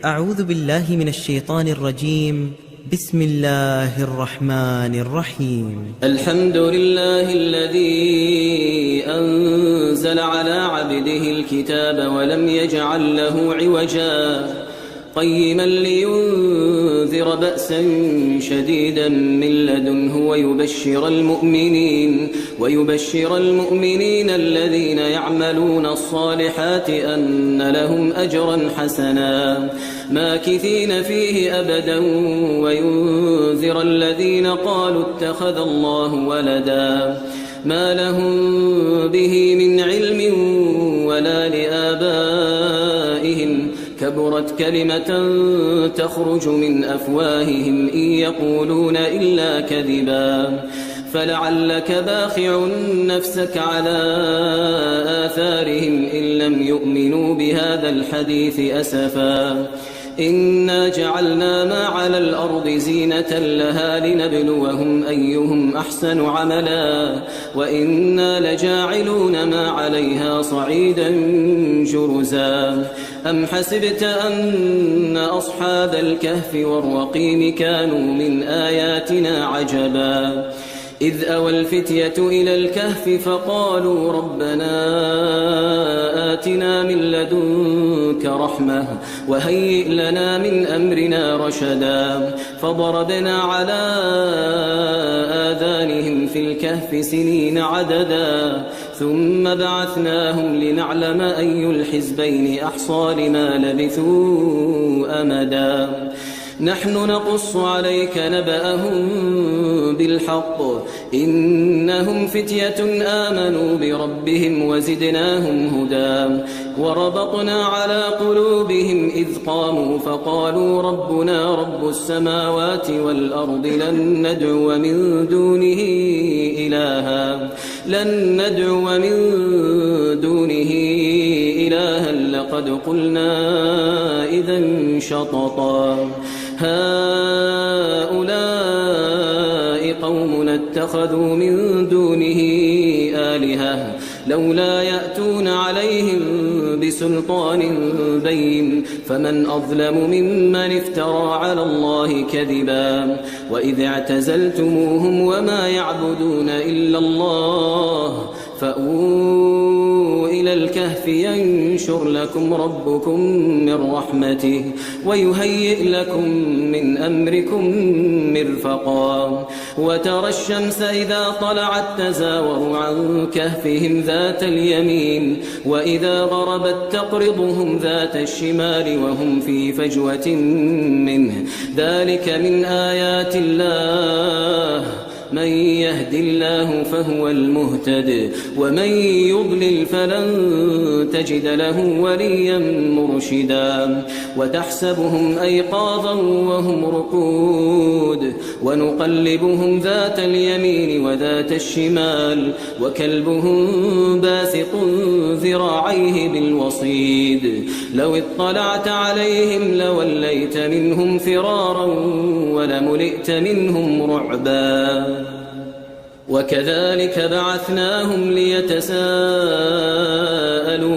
أعوذ بالله من الشيطان الرجيم. بسم الله الرحمن الرحيم. الحمد لله الذي أنزل على عبده الكتاب ولم يجعل له عوجا قيما لينذر بأسا شديدا من لدنه ويبشر المؤمنين الذين يعملون الصالحات أن لهم أجرا حسنا ماكثين فيه أبدا وينذر الذين قالوا اتخذ الله ولدا ما لهم به من علم ولا لآبائهم كبرت كلمة تخرج من أفواههم إن يقولون إلا كذبا فلعلك باخع نفسك على آثارهم إن لم يؤمنوا بهذا الحديث أسفا إنا جعلنا ما على الأرض زينة لها لنبلوهم أيهم أحسن عملا وإنا لجاعلون ما عليها صعيدا جرزا أم حسبت أن أصحاب الكهف والرقيم كانوا من آياتنا عجبا إذ أوى الفتية إلى الكهف فقالوا ربنا آتنا من لدنك رحمة وهيئ لنا من أمرنا رشدا فضربنا على آذانهم في الكهف سنين عددا ثم بعثناهم لنعلم أي الحزبين أحصى لما لبثوا أمدا نحن نقص عليك نبأهم بالحق إنهم فتية آمنوا بربهم وزدناهم هدى وربطنا على قلوبهم إذ قاموا فقالوا ربنا رب السماوات والأرض لن ندعو من دونه إلها لقد قلنا إذا شططا هؤلاء قومنا اتخذوا من دونه آلهة لولا يأتون عليهم بسلطان بين فمن أظلم ممن افترى على الله كذبا وإذ اعتزلتموهم وما يعبدون إلا الله فأووا إلى الكهف ينشر لكم ربكم من رحمته ويهيئ لكم من أمركم مرفقا وترى الشمس إذا طلعت تزاور عن كهفهم ذات اليمين وإذا غربت تقرضهم ذات الشمال وهم في فجوة منه ذلك من آيات الله من يهد الله فهو المهتد ومن يضلل فلن تجد له وليا مرشدا وتحسبهم أيقاظا وهم رقود ونقلبهم ذات اليمين وذات الشمال وكلبهم باسط ذراعيه بالوصيد لو اطلعت عليهم لوليت منهم فرارا ولملئت منهم رعبا وكذلك بعثناهم ليتساءلوا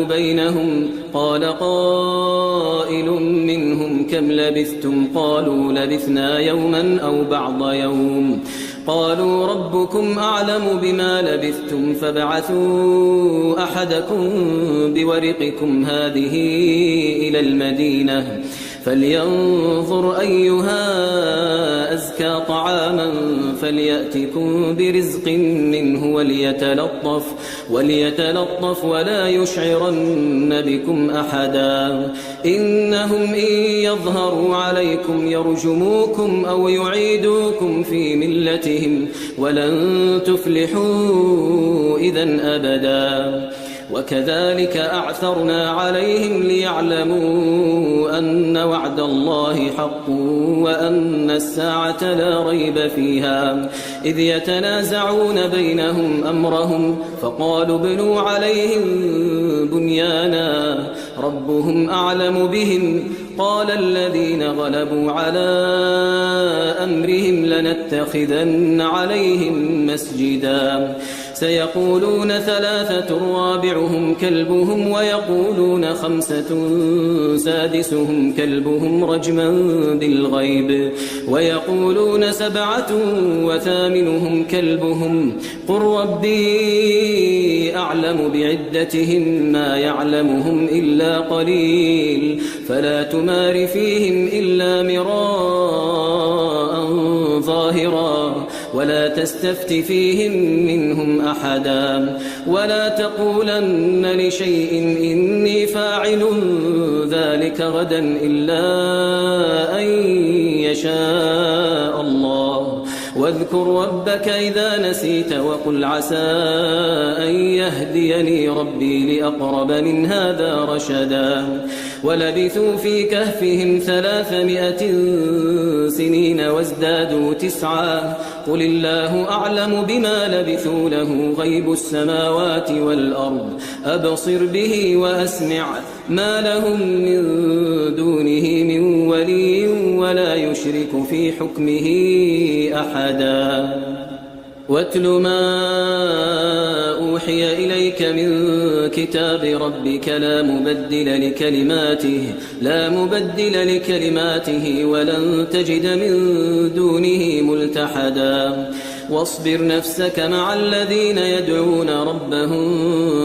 بينهم قال قائل منهم كم لبثتم قالوا لبثنا يوما أو بعض يوم قالوا ربكم أعلم بما لبثتم فابعثوا أحدكم بورقكم هذه إلى المدينة فلينظر أيها أزكى طعاما فليأتكم برزق منه وليتلطف ولا يشعرن بكم أحدا إنهم إن يظهروا عليكم يرجموكم أو يعيدوكم في ملتهم ولن تفلحوا إذن أبدا وكذلك أعثرنا عليهم ليعلموا أن وعد الله حق وأن الساعة لا ريب فيها إذ يتنازعون بينهم أمرهم فقالوا ابنوا عليهم بنيانا ربهم أعلم بهم قال الذين غلبوا على أمرهم لنتخذن عليهم مسجدا سيقولون 3 رابعهم كلبهم ويقولون 5 سادسهم كلبهم رجما بالغيب ويقولون 7 وثامنهم كلبهم قل ربي أعلم بعدتهم ما يعلمهم إلا قليل فلا تمار فيهم إلا مراء ظاهرا ولا تستفت فيهم منهم أحدا ولا تقولن لشيء إني فاعل ذلك غدا إلا أن يشاء الله واذكر ربك إذا نسيت وقل عسى أن يهديني ربي لأقرب من هذا رشدا ولبثوا في كهفهم 300 سنين وازدادوا 9 قل الله أعلم بما لبثوا له غيب السماوات والأرض أبصر به وأسمع ما لهم من دونه من ولي ولا يشرك في حكمه أحدا واتل ما أوحي إليك من كتاب ربك لا مبدل لكلماته ولن تجد من دونه ملتحدا واصبر نفسك مع الذين يدعون ربهم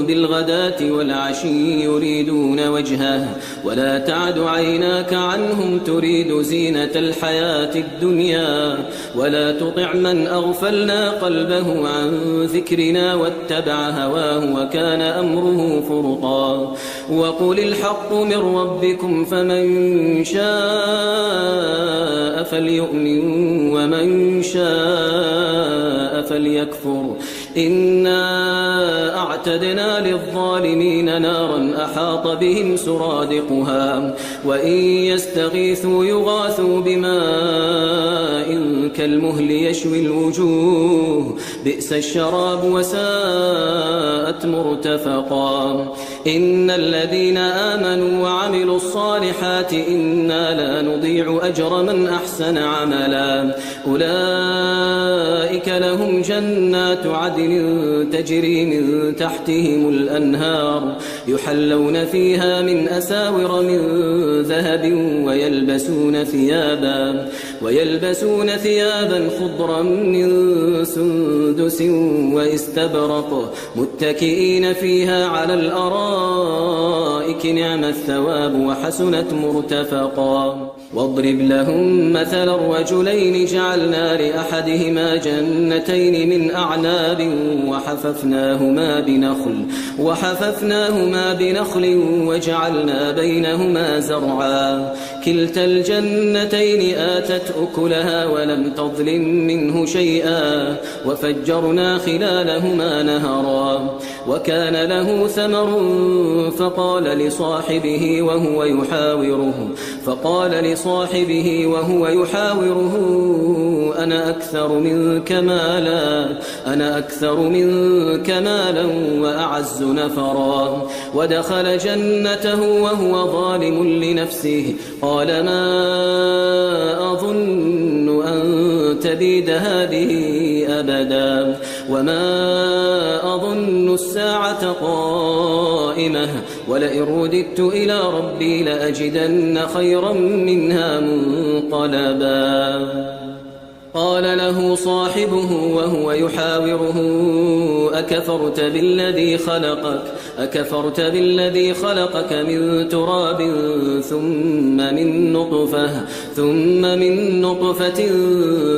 بالغداة والعشي يريدون وجهه ولا تعد عيناك عنهم تريد زينة الحياة الدنيا ولا تطع من أغفلنا قلبه عن ذكرنا واتبع هواه وكان أمره فرطا وقل الحق من ربكم فمن شاء فليؤمن ومن شاء فليكفر إنا أعتدنا للظالمين نارا أحاط بهم سرادقها وإن يستغيثوا يغاثوا بماء كالمهل يشوي الوجوه بئس الشراب وساءت مرتفقا إن الذين آمنوا وعملوا الصالحات إنا لا نضيع أجر من أحسن عملا أولئك لهم جنات عدن تجري من تحتهم الأنهار يحلون فيها من أساور من ذهب ويلبسون ثيابا خضرا من سندس واستبرق متكئين فيها على الأرائك نعم الثواب وحسنت مرتفقا واضرب لهم مثل الرجلين جعلنا لأحدهما جنتين من أعناب وحففناهما بنخل وجعلنا بينهما زرعا كلتا الجنتين آتت أكلها ولم تظلم منه شيئا وفجرنا خلالهما نهرا وكان له ثمر فقال لصاحبه وهو يحاوره أنا أكثر منك مالا وأعز نفرا ودخل جنته وهو ظالم لنفسه قال ما أظن أن تبيد هذه أبدا وما أظن الساعة قائمة ولئن رددت إلى ربي لأجدن خيرا منها منقلبا قال له صاحبه وهو يحاوره أكفرت بالذي خلقك من تراب ثم من نطفة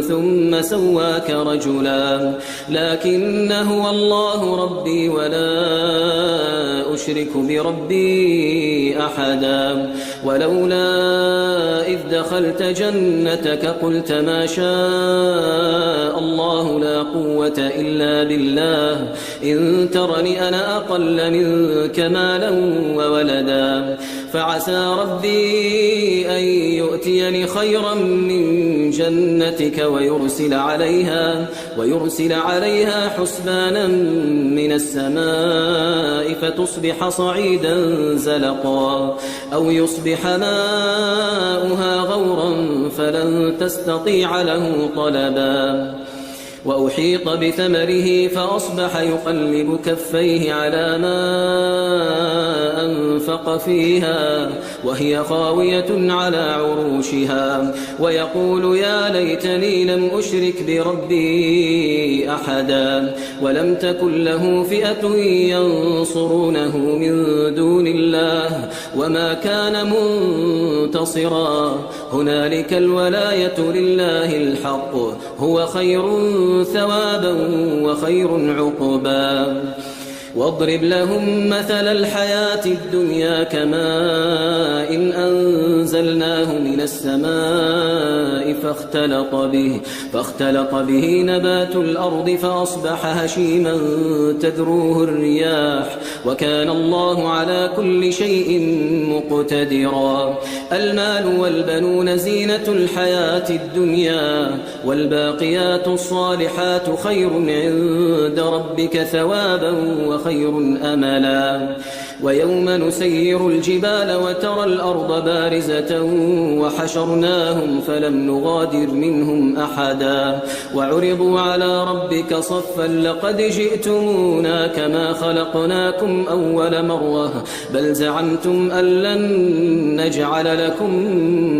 ثم سواك رجلا لكن هو الله ربي ولا أشرك بربي أحدا ولولا إذ دخلت جنتك قلت ما شاء الله لا قوة إلا بالله إن ترني أنا أقل منك مالا وولدا فعسى ربي أن يؤتيني خيرا من جنتك ويرسل عليها حسبانا من السماء فتصبح صعيدا زلقا أو يصبح ماؤها غورا فلن تستطيع له طلبا وأحيط بثمره فأصبح يقلب كفيه على ما أنفق فيها وهي خاوية على عروشها ويقول يا ليتني لم أشرك بربي أحدا ولم تكن له فئة ينصرونه من دون الله وما كان منتصرا هنالك الولاية لله الحق هو خير ثوابا وخير عقبا واضرب لهم مثل الحياة الدنيا كماء إن أنزلناه من السماء فاختلط به نبات الأرض فأصبح هشيما تذروه الرياح وكان الله على كل شيء مقتدرا المال والبنون زينة الحياة الدنيا والباقيات الصالحات خير عند ربك ثوابا وخير أملا ويوم نسير الجبال وترى الأرض بارزة وحشرناهم فلم نغادر منهم أحدا وعرضوا على ربك صفا لقد جئتمونا كما خلقناكم أول مرة بل زعمتم أن لن نجعل لكم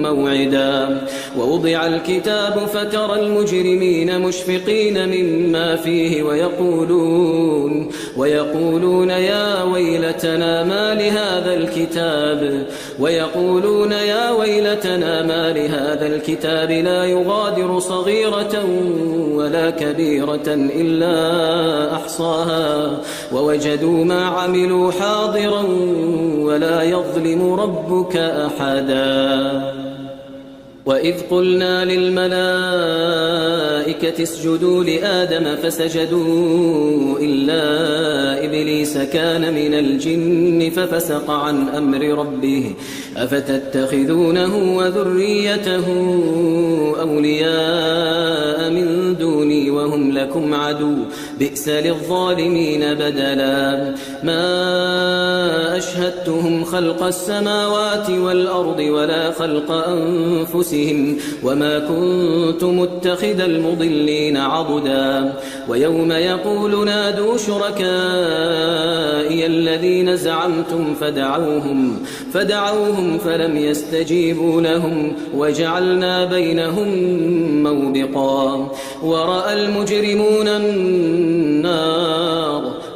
موعدا ووضع الكتاب فترى المجرمين مشفقين مما فيه ويقولون يا ويلتنا ما لهذا الكتاب لا يغادر صغيرة ولا كبيرة إلا أحصاها ووجدوا ما عملوا حاضرا ولا يظلم ربك أحدا وإذ قلنا للملائكة اسجدوا لآدم فسجدوا إلا إبليس كان من الجن ففسق عن أمر ربه أفتتخذونه وذريته أولياء من دوني وهم لكم عدو بئس للظالمين بدلا ما أشهدتهم خلق السماوات والأرض ولا خلق أنفسهم وما كنت متخذ المضلين عضدا ويوم يقول نادوا شركائي الذين زعمتم فدعوهم فلم يستجيبوا لهم وجعلنا بينهم موبقا ورأى المجرمون النار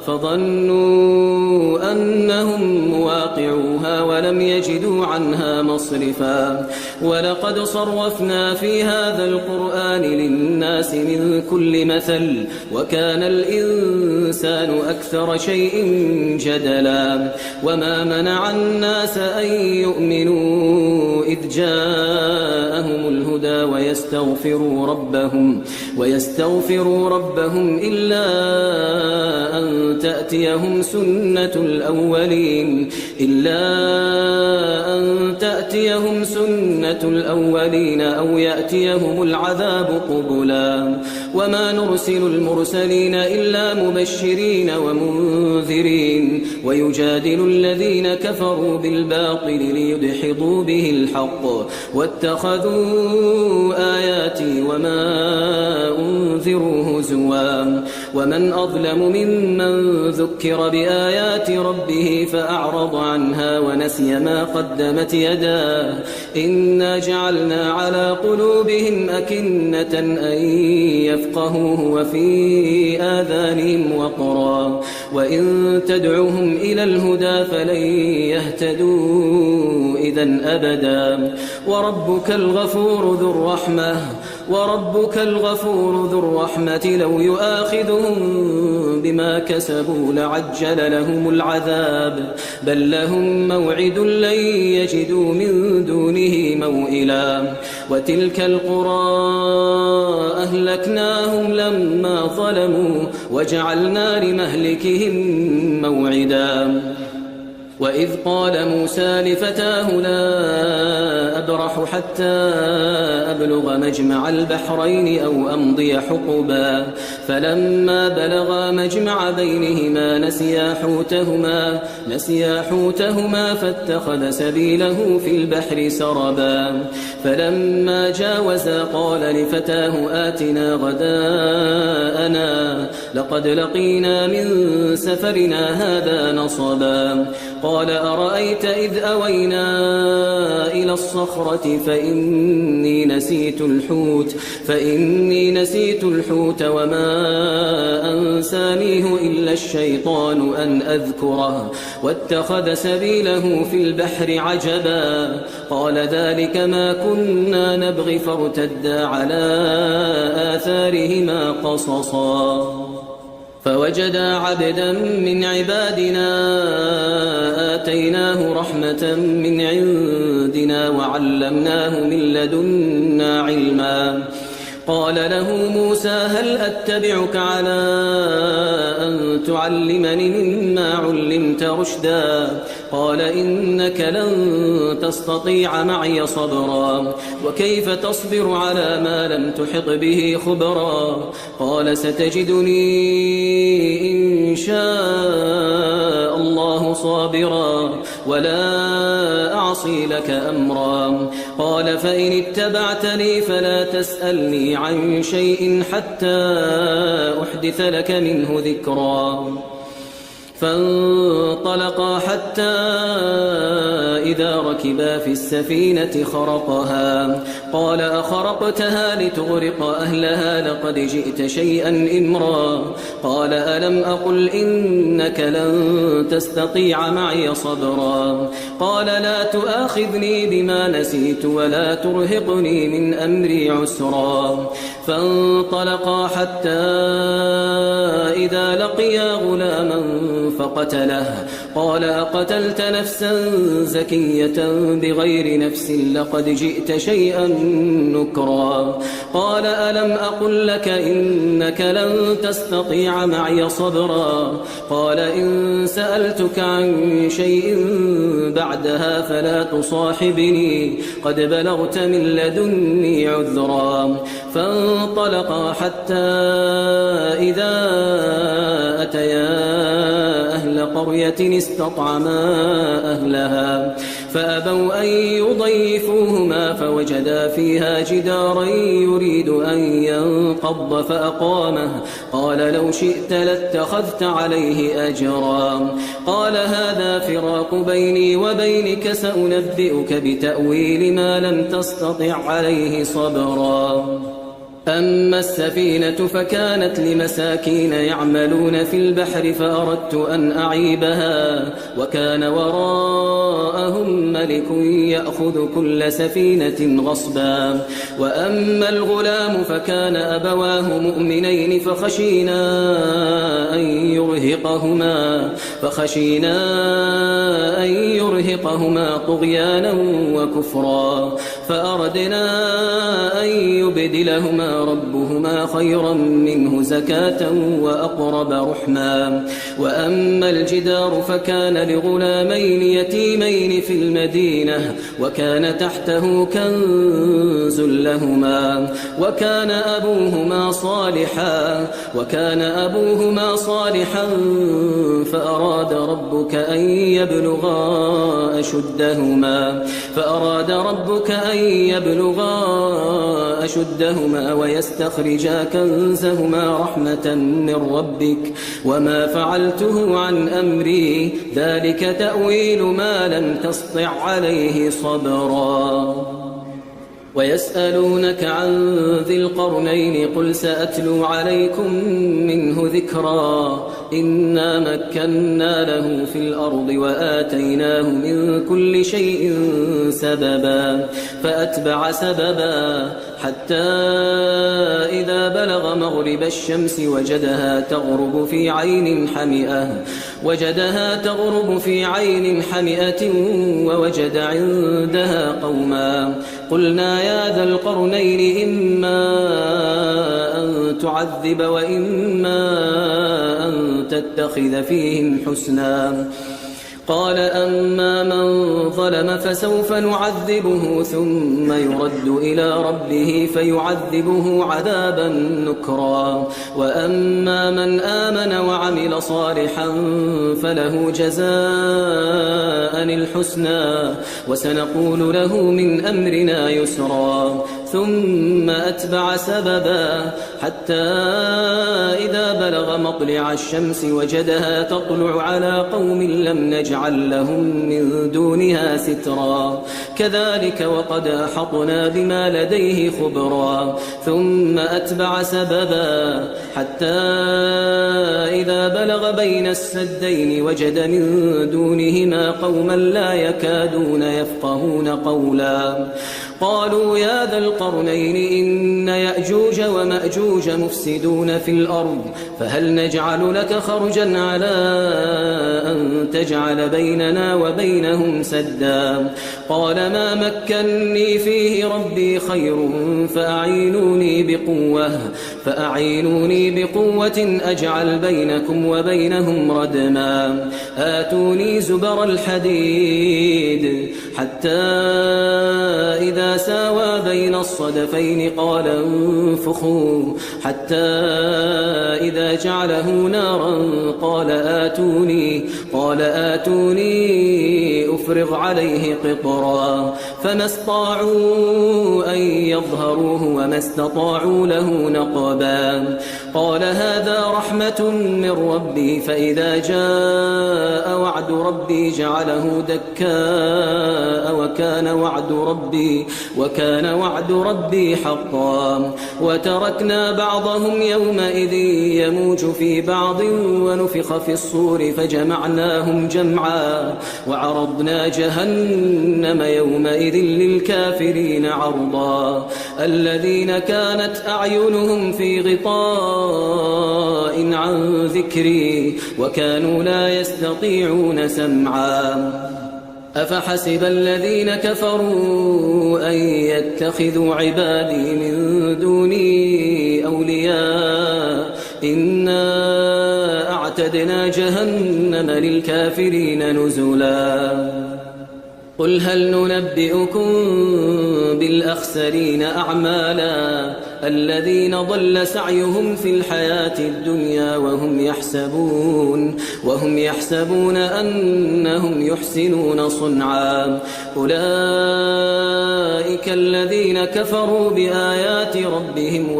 فظنوا أنهم مواقعوها ولم يجدوا عنها مصرفا ولقد صرفنا في هذا القرآن للناس من كل مثل وكان الإنسان أكثر شيء جدلا وما منع الناس أن يؤمنوا إذ جاءهم الهدى ويستغفروا ربهم إلا أن تأتيهم سنة الأولين أو يأتيهم العذاب قبلا وما نرسل المرسلين إلا مبشرين ومنذرين ويجادل الذين كفروا بالباطل ليدحضوا به الحق واتخذوا آياتي وما أنذروا هزوا ومن أظلم ممن ذكر بآيات ربه فأعرض عنها ونسي ما قدمت يداه إنا جعلنا على قلوبهم أكنة أن يفقهوه وفي آذانهم وقرا وإن تدعوهم إلى الهدى فلن يهتدوا إذن أبدا وربك الغفور ذو الرحمة لو يؤاخذهم بما كسبوا لعجل لهم العذاب بل لهم موعد لن يجدوا من دونه موئلا وتلك القرى أهلكناهم لما ظلموا وجعلنا لمهلكهم موعدا وإذ قال موسى لفتاه لا أبرح أبرح حتى أبلغ مجمع البحرين أو أمضي حقبا فلما بلغا مجمع بينهما نسيا حوتهما فاتخذ سبيله في البحر سربا فلما جاوزا قال لفتاه آتنا غداءنا لقد لقينا من سفرنا هذا نصبا قال أرأيت إذ أوينا إلى الصخرة فإني نسيت الحوت وما أنسانيه إلا الشيطان أن أذكره واتخذ سبيله في البحر عجبا قال ذلك ما كنا نبغي فارتدا على آثارهما قصصا فوجدا عبدا من عبادنا آتيناه رحمة من عندنا وعلمناه من لدنا علما قال له موسى هل أتبعك على أن تعلمني مما علمت رشدا قال إنك لن تستطيع معي صبرا وكيف تصبر على ما لم تحط به خبرا قال ستجدني إن شاء الله صابرا ولا أعصي لك أمرا قال فإن اتبعتني فلا تسألني عن شيء حتى أحدث لك منه ذكرا فانطلقا حتى إذا ركبا في السفينة خرقها قال أخرقتها لتغرق أهلها لقد جئت شيئا إمرا قال ألم أقل إنك لن تستطيع معي صبرا قال لا تؤاخذني بما نسيت ولا ترهقني من أمري عسرا فانطلقا حتى إذا لقيا غلاما فقتله قال أقتلت نفسا زكية بغير نفس لقد جئت شيئا نكرا قال ألم أقل لك إنك لن تستطيع معي صبرا قال إن سألتك عن شيء بعدها فلا تصاحبني قد بلغت من لدني عذرا فانطلقا حتى إذا أتيا أهل قرية استطعما أهلها فأبوا أن يضيفوهما فوجدا فيها جدارا يريد أن ينقض فأقامه قال لو شئت لاتخذت عليه أجرا قال هذا فراق بيني وبينك سأنبئك بتأويل ما لم تستطع عليه صبرا أما السفينة فكانت لمساكين يعملون في البحر فأردت أن أعيبها وكان وراءهم ملك يأخذ كل سفينة غصبا وأما الغلام فكان أبواه مؤمنين فخشينا أن يرهقهما طغيانا وكفرا فأردنا أن يبدلهما ربهما خيرا منه زكاة وأقرب رحما وأما الجدار فكان لغلامين يتيمين في المدينة وكان تحته كنز لهما وكان أبوهما صالحا فأراد ربك أن يبلغا أشدهما ويستخرجا كنزهما رحمة من ربك وما فعلته عن أمري ذلك تأويل ما لم تسطع عليه صبرا ويسألونك عن ذي القرنين قل سأتلو عليكم منه ذكرا إنا مكنا له في الأرض وآتيناه من كل شيء سببا فأتبع سببا حتى إذا بلغ مغرب الشمس وجدها تغرب في عين حمئة ووجد عندها قوما قلنا يا ذا القرنين إما أن تعذب وإما أن تتخذ فيهم حسنا قال أما من ظلم فسوف نعذبه ثم يرد إلى ربه فيعذبه عذابا نكرا وأما من آمن وعمل صالحا فله جزاء الحسنى وسنقول له من أمرنا يسرا ثم أتبع سببا حتى إذا بلغ مطلع الشمس وجدها تطلع على قوم لم نجعل لهم من دونها سترا كذلك وقد أحطنا بما لديه خبرا ثم أتبع سببا حتى إذا بلغ بين السدين وجد من دونهما قوما لا يكادون يفقهون قولا قالوا يا ذا القرنين إن يأجوج ومأجوج مفسدون في الأرض فهل نجعل لك خرجا على أن تجعل بيننا وبينهم سدا قال ما مكني فيه ربي خير فأعينوني بقوة أجعل بينكم وبينهم ردما آتوني زبر الحديد حتى إذا ساوى بين الصدفين قال انفخوا حتى إذا جعله نارا قال آتوني أفرغ عليه قطرا فما استطاعوا أن يظهروه وما استطاعوا له نقبا قال هذا رحمة من ربي فإذا جاء وعد ربي جعله دكاء وكان وعد ربي حقا وتركنا بعضهم يومئذ يموج في بعض ونفخ في الصور فجمعناهم جمعا وعرضنا جهنم يومئذ للكافرين عرضا الذين كانت أعينهم في غطاء عن ذكري وكانوا لا يستطيعون سمعا أفحسب الذين كفروا أن يتخذوا عبادي من دوني أولياء إنا أعتدنا جهنم للكافرين نزلا قل هل ننبئكم بالأخسرين أعمالا الذين ضل سعيهم في الحياة الدنيا وهم يحسبون أنهم يحسنون صنعا أولئك الذين كفروا بآيات ربهم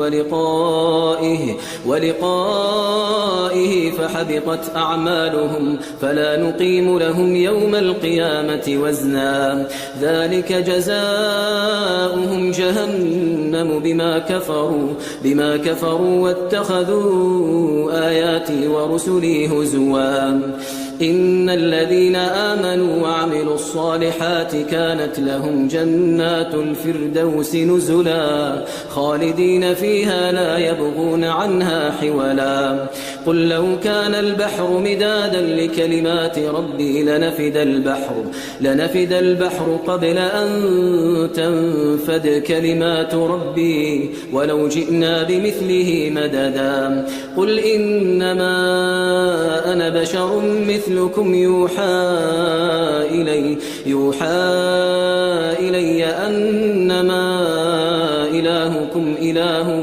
ولقائه فحبطت أعمالهم فلا نقيم لهم يوم القيامة وزنا ذلك جزاؤهم جهنم بما كفروا واتخذوا آياتي ورسلي هزوا إن الذين آمنوا وعملوا الصالحات كانت لهم جنات الفردوس نزلا خالدين فيها لا يبغون عنها حولا قل لو كان البحر مدادا لكلمات ربي لنفد البحر قبل أن تنفد كلمات ربي ولو جئنا بمثله مددا قل إنما أنا بشر مثلكم يوحى إلي أنما إلهكم إله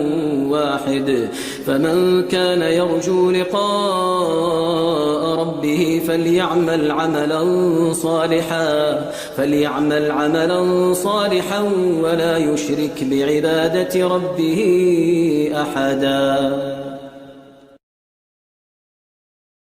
واحد فمن كان يرجو لقاء ربه فليعمل عملا صالحا ولا يشرك بعبادة ربه أحدا